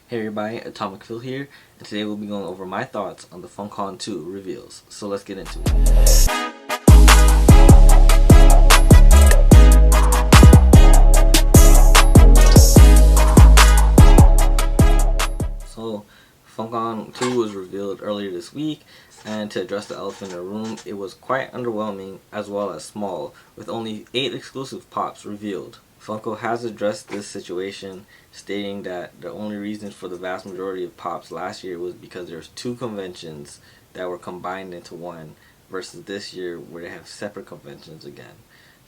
Hey everybody, Atomic Phil here, and today we'll be going over my thoughts on the Funkon 2 reveals. So let's get into it. So, Funkon 2 was revealed earlier this week, and to address the elephant in the room, it was quite underwhelming as well as small, with only 8 exclusive pops revealed. Funko has addressed this situation, stating that the only reason for the vast majority of pops last year was because there's 2 conventions that were combined into one, versus this year where they have separate conventions again.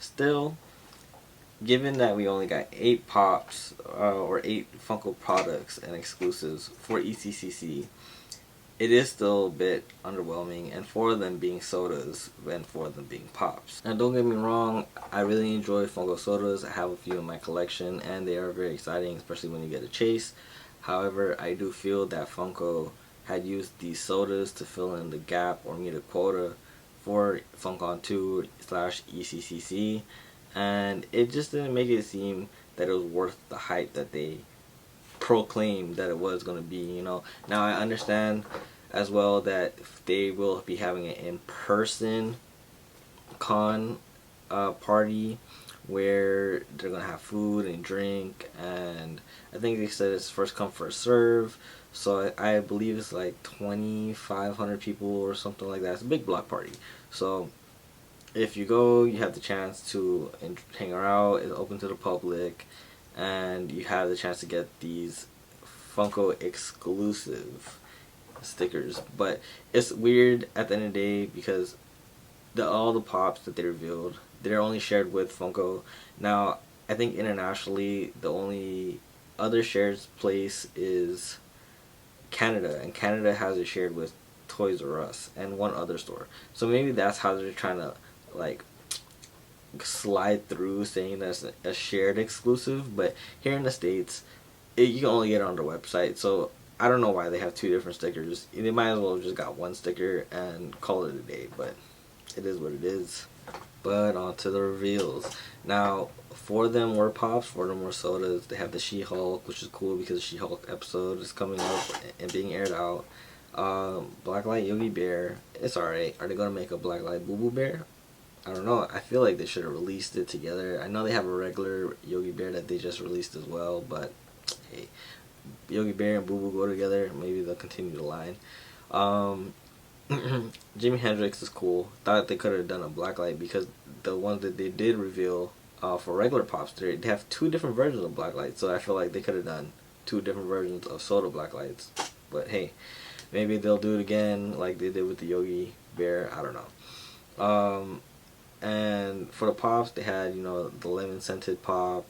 Still, given that we only got 8 pops or 8 Funko products and exclusives for ECCC, it is still a bit underwhelming, and 4 of them being sodas and 4 of them being pops. Now don't get me wrong, I really enjoy Funko sodas. I have a few in my collection and they are very exciting, especially when you get a chase. However, I do feel that Funko had used these sodas to fill in the gap or meet a quota for Funkon 2 / ECCC, and it just didn't make it seem that it was worth the hype that they proclaimed that it was going to be. Now I understand as well that they will be having an in-person con party where they're going to have food and drink, and I think they said it's first come first serve, so I believe it's like 2,500 people or something like that. It's a big block party, so if you go, you have the chance to hang out. It's open to the public, and you have the chance to get these Funko exclusive stickers. But it's weird at the end of the day because all the pops that they revealed, they're only shared with Funko. Now I think internationally the only other shared place is Canada, and Canada has it shared with Toys R Us and one other store. So maybe that's how they're trying to like slide through saying that's a shared exclusive. But here in the States, you can only get it on their website, so I don't know why they have 2 different stickers. They might as well have just got 1 sticker and call it a day, but it is what it is. But on to the reveals. Now, 4 of them were pops, 4 of them were sodas. They have the She-Hulk, which is cool because the She-Hulk episode is coming up and being aired out. Blacklight Yogi Bear, it's alright. Are they going to make a Blacklight Boo Boo Bear? I don't know. I feel like they should have released it together. I know they have a regular Yogi Bear that they just released as well, but hey, Yogi Bear and Boo Boo go together. Maybe they'll continue the line. Jimi Hendrix is cool. Thought they could have done a Blacklight because the ones that they did reveal for regular pops, they have 2 different versions of Blacklight. So I feel like they could have done 2 different versions of soda Blacklights. But hey, maybe they'll do it again like they did with the Yogi Bear. I don't know. And for the pops, they had, the lemon scented pop.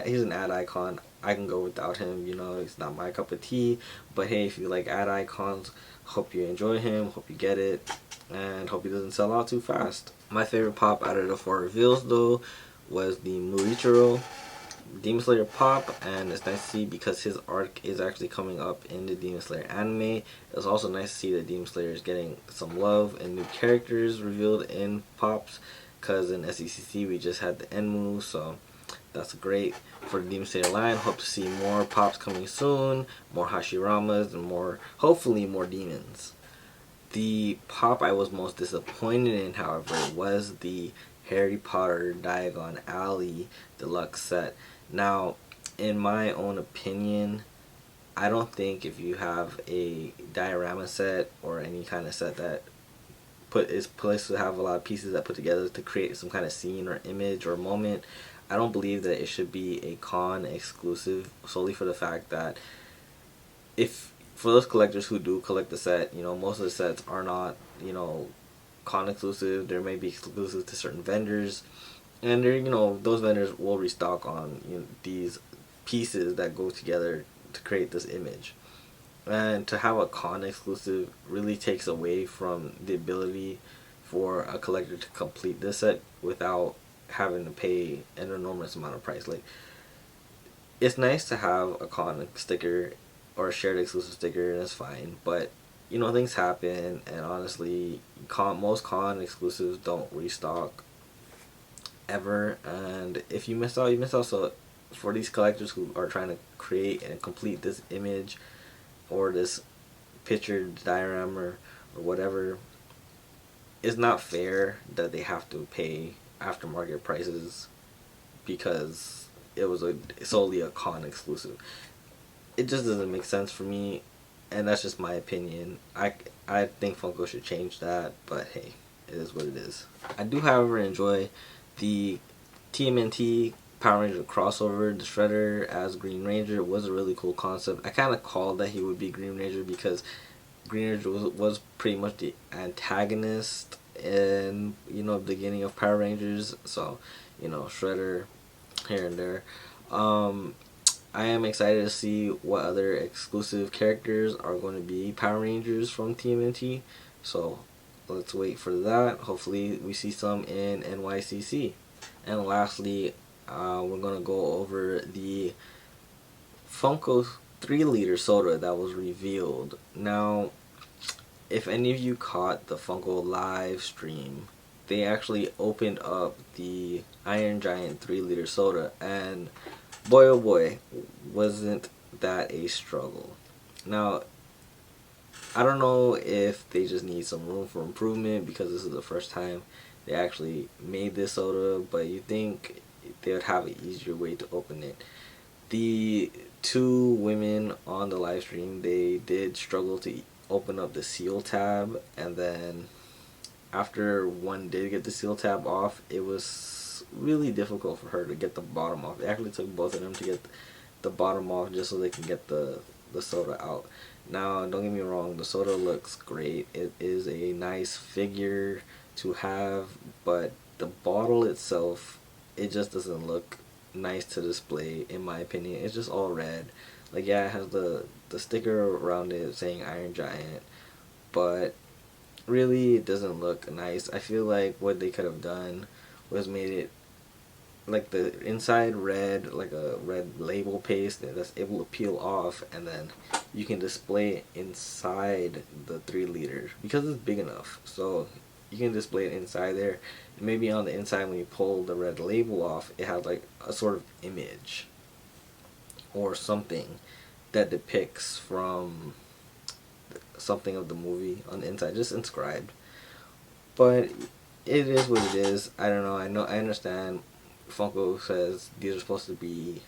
He's an ad icon. I can go without him. It's not my cup of tea. But hey, if you like ad icons, hope you enjoy him. Hope you get it, and hope he doesn't sell out too fast. My favorite pop out of the 4 reveals though was the Muichiro Demon Slayer pop, and it's nice to see because his arc is actually coming up in the Demon Slayer anime. It's also nice to see that Demon Slayer is getting some love and new characters revealed in pops, because in SECC we just had the Enmu, so that's great for the Demon Slayer line. Hope to see more pops coming soon, more Hashiramas, and hopefully more demons. The pop I was most disappointed in, however, was the Harry Potter Diagon Alley Deluxe set. Now, in my own opinion, I don't think if you have a diorama set or any kind of set that is placed to have a lot of pieces that put together to create some kind of scene or image or moment, I don't believe that it should be a con exclusive, solely for the fact that for those collectors who do collect the set, most of the sets are not, con exclusive. There may be exclusive to certain vendors, and those vendors will restock on these pieces that go together to create this image. And to have a con exclusive really takes away from the ability for a collector to complete this set without having to pay an enormous amount of price. Like, it's nice to have a con sticker or a shared exclusive sticker, and it's fine, but things happen, and honestly, most con exclusives don't restock ever, and if you miss out, you miss out. So for these collectors who are trying to create and complete this image or this picture diorama or whatever, it's not fair that they have to pay aftermarket prices because it was solely a con exclusive. It just doesn't make sense for me, and that's just my opinion. I think Funko should change that, but hey, it is what it is. I do, however, enjoy the TMNT Power Ranger crossover. The Shredder as Green Ranger was a really cool concept. I kind of called that he would be Green Ranger because Green Ranger was pretty much the antagonist in, you know, the beginning of Power Rangers. So, you know, Shredder here and there. I am excited to see what other exclusive characters are going to be Power Rangers from TMNT. So let's wait for that. Hopefully we see some in NYCC. And lastly, we're going to go over the Funko 3-liter soda that was revealed. Now, if any of you caught the Funko live stream, they actually opened up the Iron Giant 3-liter soda, and boy oh boy, wasn't that a struggle. Now, I don't know if they just need some room for improvement because this is the first time they actually made this soda, but you think they would have an easier way to open it. The two women on the live stream, they did struggle to open up the seal tab, and then after one did get the seal tab off, it was really difficult for her to get the bottom off. It actually took both of them to get the bottom off just so they can get the soda out. Now, don't get me wrong, the soda looks great. It is a nice figure to have, but the bottle itself, it just doesn't look nice to display, in my opinion. It's just all red. Like, yeah, it has the sticker around it saying Iron Giant, but really it doesn't look nice. I feel like what they could have done was made it like the inside red, like a red label paste that's able to peel off, and then you can display it inside the 3-liter because it's big enough. So you can display it inside there. And maybe on the inside, when you pull the red label off, it has like a sort of image or something that depicts from something of the movie on the inside, just inscribed. But it is what it is. I don't know. I understand Funko says these are supposed to be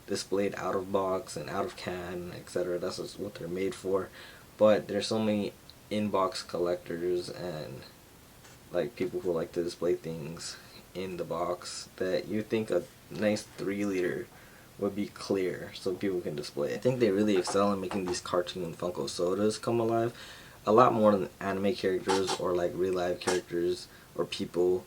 displayed out of box and out of can, etc. That's just what they're made for. But there's so many in-box collectors and like people who like to display things in the box that you think a nice 3-liter would be clear so people can display it. I think they really excel in making these cartoon Funko sodas come alive a lot more than anime characters or like real life characters or people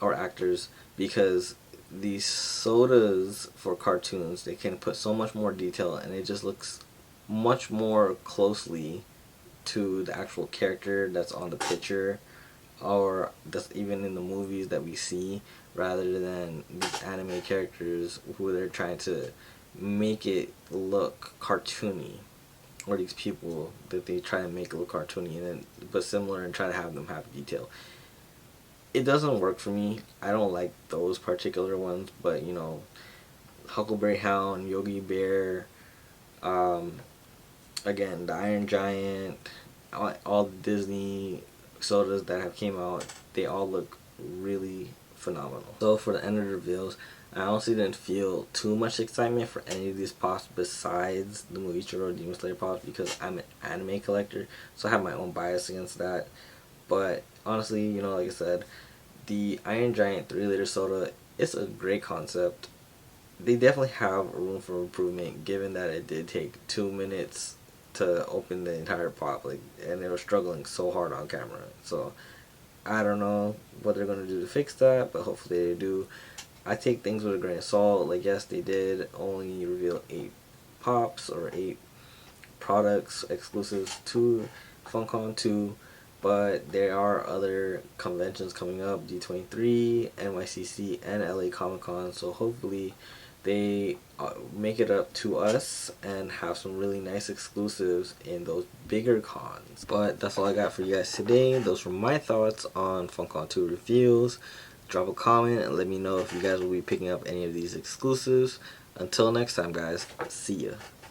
or actors, because these sodas for cartoons, they can put so much more detail and it just looks much more closely to the actual character that's on the picture or that's even in the movies that we see, rather than these anime characters who they're trying to make it look cartoony, or these people that they try to make it look cartoony and then but similar and try to have them have detail. It doesn't work for me. I don't like those particular ones, but you know, Huckleberry Hound, Yogi Bear, again, the Iron Giant, all the Disney sodas that have came out, they all look really phenomenal. So for the end of the reveals, I honestly didn't feel too much excitement for any of these pops besides the Muichiro Demon Slayer pops because I'm an anime collector, so I have my own bias against that. But honestly, you know, like I said, the Iron Giant 3-liter soda, it's a great concept. They definitely have room for improvement given that it did take 2 minutes to open the entire pop, like, and they were struggling so hard on camera. So I don't know what they're gonna do to fix that, but hopefully they do. I take things with a grain of salt. Like, yes, they did only reveal 8 pops or 8 products exclusive to Funkon 2, but there are other conventions coming up, D23, NYCC, and LA Comic Con, so hopefully they make it up to us and have some really nice exclusives in those bigger cons. But that's all I got for you guys today. Those were my thoughts on Funkon 2 reviews. Drop a comment and let me know if you guys will be picking up any of these exclusives. Until next time, guys. See ya.